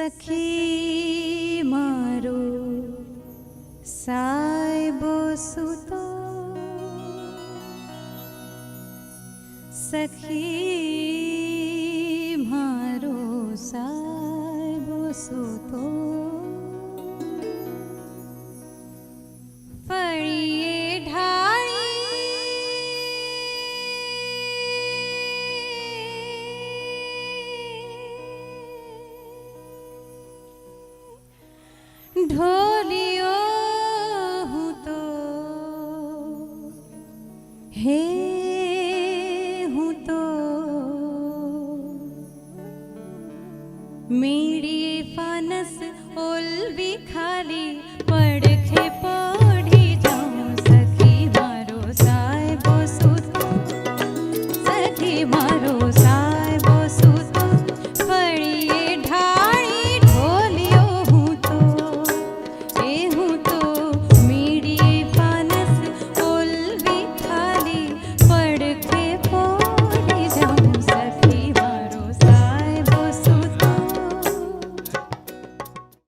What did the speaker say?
सखी मारो सायबो सुतो, सखी मारो सायबो सुतो, फळिये ढाळी ढोलियो हूँ तो हे हूँ तो मेरी फानस ओलवी खाली पड़खे पर